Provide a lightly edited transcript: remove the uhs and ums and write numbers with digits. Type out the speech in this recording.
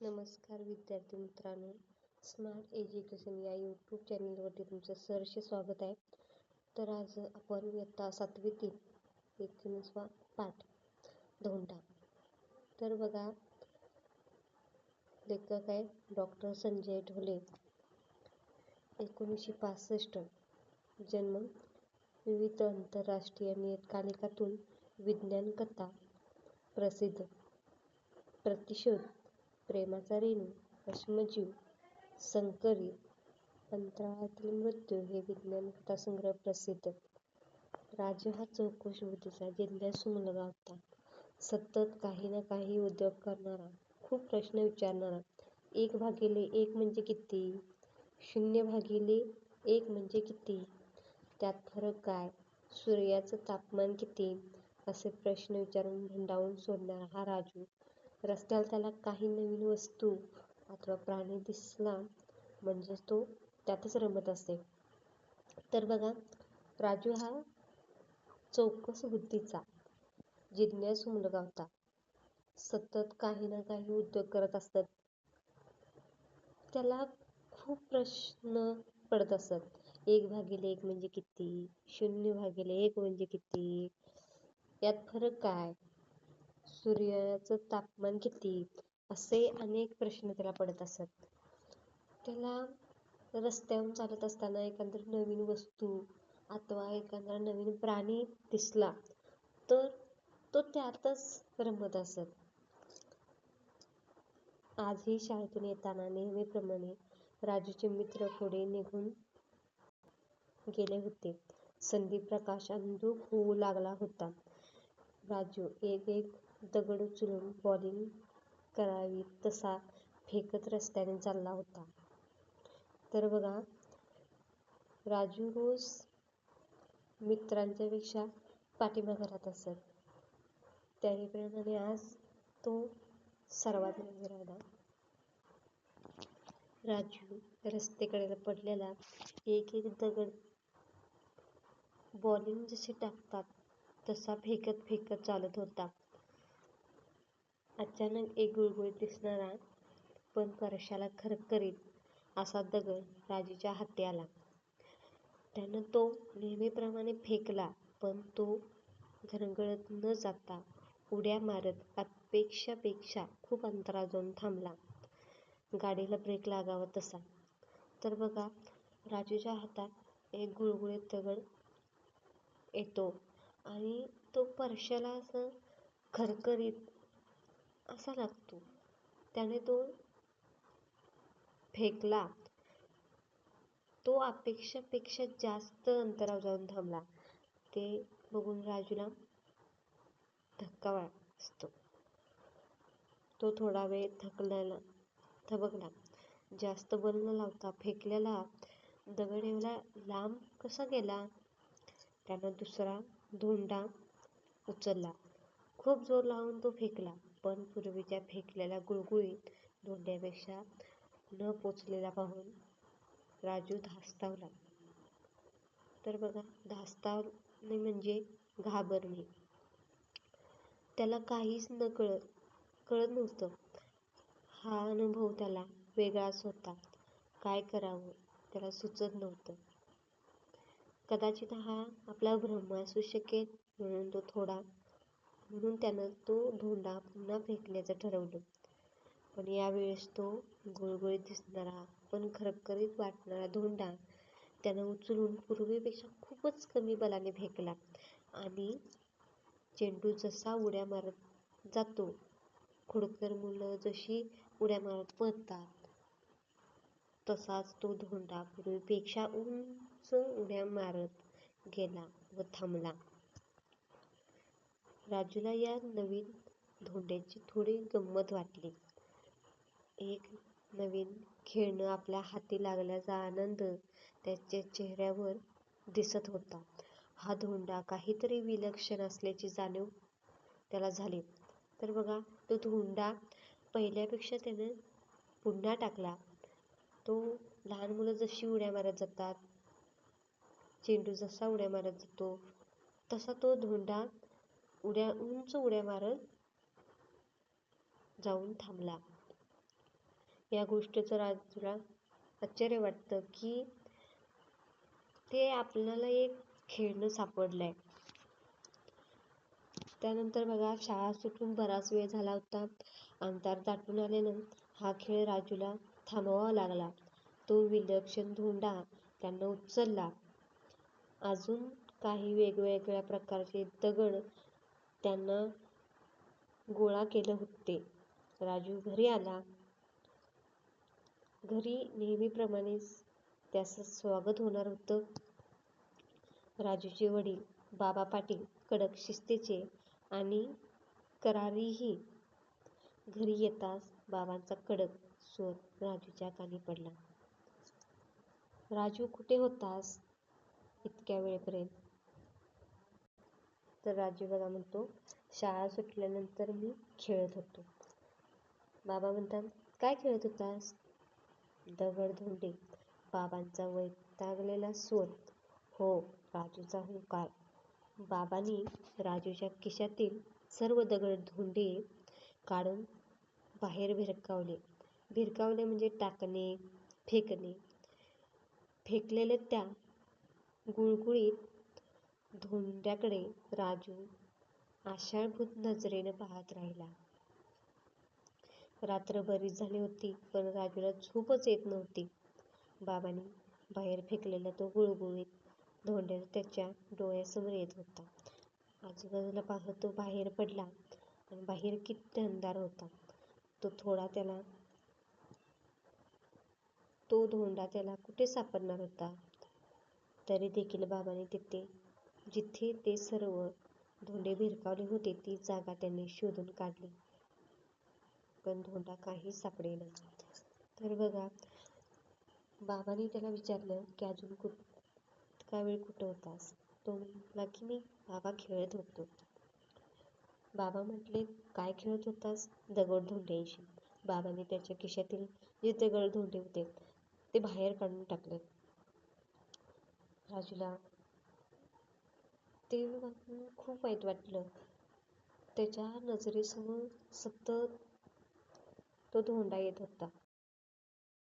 नमस्कार विद्यार्थी मित्रांनो, स्मार्ट एज्युकेशन या यूट्यूब चॅनलवरती तुमचं सहर्ष स्वागत आहे. तर आज आपण इयत्ता 7वीतील 19वा पाठ धोंडा. तर बघा, लेखक आहे डॉक्टर संजय ढोले. 1965 जन्म. विविध आंतरराष्ट्रीय नियतकालिकातून विज्ञान कथा प्रसिद्ध. प्रतिशोध, प्रेमाचा रेणू, अश्मजीव, संकरित, अंतराळातील मृत्यू हे विज्ञान कथासंग्रह प्रसिद्ध. राजू हा चौकस बुद्धीचा जिज्ञासू मुलगा होता. सतत काही ना काही उद्योग करणारा, खूप प्रश्न विचारणारा. 1/1 म्हणजे किती? 0/1 म्हणजे किती? त्यात फरक काय? सूर्याचं तापमान किती? असे प्रश्न विचारून भंडावून सोडणारा हा राजू. रस्त्याला त्याला काही नवीन वस्तू अथवा प्राणी दिसला म्हणजे तो त्यातच रमत असे. तर बघा, राजू हा चौकस बुद्धीचा जिज्ञासू मुलगा होता. सतत काही ना काही उद्योग करत असतात. त्याला खूप प्रश्न पडत असत. 1/1 म्हणजे किती? 0/1 म्हणजे किती? यात फरक काय? सूर्याचं तापमान किती? असे अनेक प्रश्न त्याला पडत असत. त्याला रस्त्यावरून चालत असताना एखादी नवीन वस्तू अथवा एखादा नवीन प्राणी दिसला तर तो त्यातच रमत असत. आजही शाळेतून येताना नेहमीप्रमाणे राजूचे मित्र पुढे निघून गेले होते. संधीप्रकाश अंधुक होऊ लागला होता. राजू एक एक दगड उचलून बॉलिंग करावी तसा फेकत रस्त्याने चालला होता. तर बघा, राजू रोज मित्रांच्या पेक्षा पाठीमागे राहत असत. त्याप्रमाणे आज तो सर्वात मागे राहिला. राजू रस्त्याकडेला पडलेला एक एक दगड बॉलिंग जशी टाकतात तसा फेकत फेकत चालत होता. अचानक एक गुळगुळीत दिसणारा पण स्पर्शाला खरखरीत असा दगड राजूच्या हाती आला. त्यानं तो नेहमीप्रमाणे फेकला, पण तो घरंगळत न जाता उड्या मारत अपेक्षेपेक्षा खूप अंतरावर जाऊन थांबला. गाडीला ब्रेक लागावा तसा. तर बघा, राजूच्या हातात एक गुळगुळीत दगड येतो आणि तो स्पर्शाला असं खरखरीत असा लागतो. त्याने तो फेकला. तो अपेक्षेपेक्षा जास्त अंतरावर जाऊन थांबला. ते बघून राजूला धक्का बसतो. तो थोडा वेळ थबकला. जास्त बल न लावता फेकलेला दगड एवढा लांब कसा गेला? त्यानं दुसरा धोंडा उचलला. खूप जोर लावून तो फेकला, पण पूर्वीच्या फेकलेल्या गुळगुळीत धोंड्यापेक्षा न पोचलेला पाहून राजू धास्तावला. तर बघा, धास्तावणे म्हणजे घाबरणे. त्याला काहीच कळत नव्हतं. हा अनुभव त्याला वेगळाच होता. काय करावं त्याला सुचत नव्हतं. कदाचित हा आपला भ्रम असू शकेल म्हणून त्यानं तो धोंडा पुन्हा फेकण्याचं ठरवलं. पण यावेळेस तो गुळगुळीत दिसणारा पण खरखरीत वाटणारा धोंडा त्यानं उचलून पूर्वीपेक्षा खूपच कमी बलाने फेकला आणि चेंडू जसा उड्या मारत जातो, खोडकर मुलं जशी उड्या मारत पळतात, तसाच तो धोंडा पूर्वीपेक्षा उंच उड्या मारत गेला व थांबला. राजूला या नवीन धोंड्याची थोडी गंमत वाटली. एक नवीन खेळणं आपल्या हाती लागल्याचा आनंद त्याच्या चेहऱ्यावर दिसत होता. हा धोंडा काहीतरी विलक्षण असल्याची जाणीव त्याला झाली. तर बघा, तो धोंडा पहिल्यापेक्षा त्यानं पुन्हा टाकला. तो लहान मुलं जशी उड्या मारत जातात, चेंडू जसा उड्या मारत जातो तसा तो धोंडा उंच उड्या मारत जाऊन थांबला. या गोष्टीचं राजूला आश्चर्य वाटतं की ते आपल्याला एक खेळणं सापडलंय. त्यानंतर बघा शाळा सुटून बराच वेळ झाला होता. अंधार दाटून आल्यानं हा खेळ राजूला थांबवावा लागला. तो विलक्षण धोंडा त्यानं उचलला. अजून काही वेगवेगळ्या प्रकारचे दगड त्यानं गोळा केले होते. राजू घरी आला. घरी नेहमीप्रमाणेच त्याचं स्वागत होणार होतं. राजूचे वडील बाबा पाटील कडक शिस्तीचे आणि करारीही. घरी येताच बाबांचा कडक स्वर राजूच्या कानी पडला. राजू, कुठे होतास इतक्या वेळपर्यंत? तर राजू बघा म्हणतो, शाळा सुटल्यानंतर मी खेळत होतो. बाबा म्हणतात, काय खेळत होतास? दगडधोंडे. बाबांचा वैतागलेला स्वर. हो, राजूचा हुंकार. बाबांनी राजूच्या खिशातील सर्व दगडधोंडे काढून बाहेर भिरकावले. भिरकावले म्हणजे टाकणे, फेकणे. फेकलेल्या त्या गुळगुळीत धोंड्याकडे राजू आशाळभूत नजरेनं पाहत राहिला. रात्र बरीच झाली होती, पण राजूला झोपच येत नव्हती. बाबांनी बाहेर फेकलेला तो गुळगुळीत धोंडा त्याच्या डोळ्यासमोर येत होता. आजूबाजूला पाहत तो बाहेर पडला आणि बाहेर किती अंधार होता. तो धोंडा त्याला कुठे सापडणार होता? तरी देखील बाबांनी जिथे ते सर्व धोंडे भिरकावले होते ती जागा त्यांनी शोधून काढली, पण धोंडा काहीच सापडेना. तर बघा, बाबांनी त्याला विचारलं की अजून इतका वेळ कुठं होतास? तो म्हणाला की मी बाबा खेळत होतो. बाबा म्हटले, काय खेळत होतास? दगडधोंड्यांशी. बाबांनी त्याच्या खिशातील जे दगडधोंडे होते ते बाहेर काढून टाकले. राजूला ते बघून खूप वाईट वाटलं. त्याच्या नजरेसमोर सतत तो धोंडा येत होता.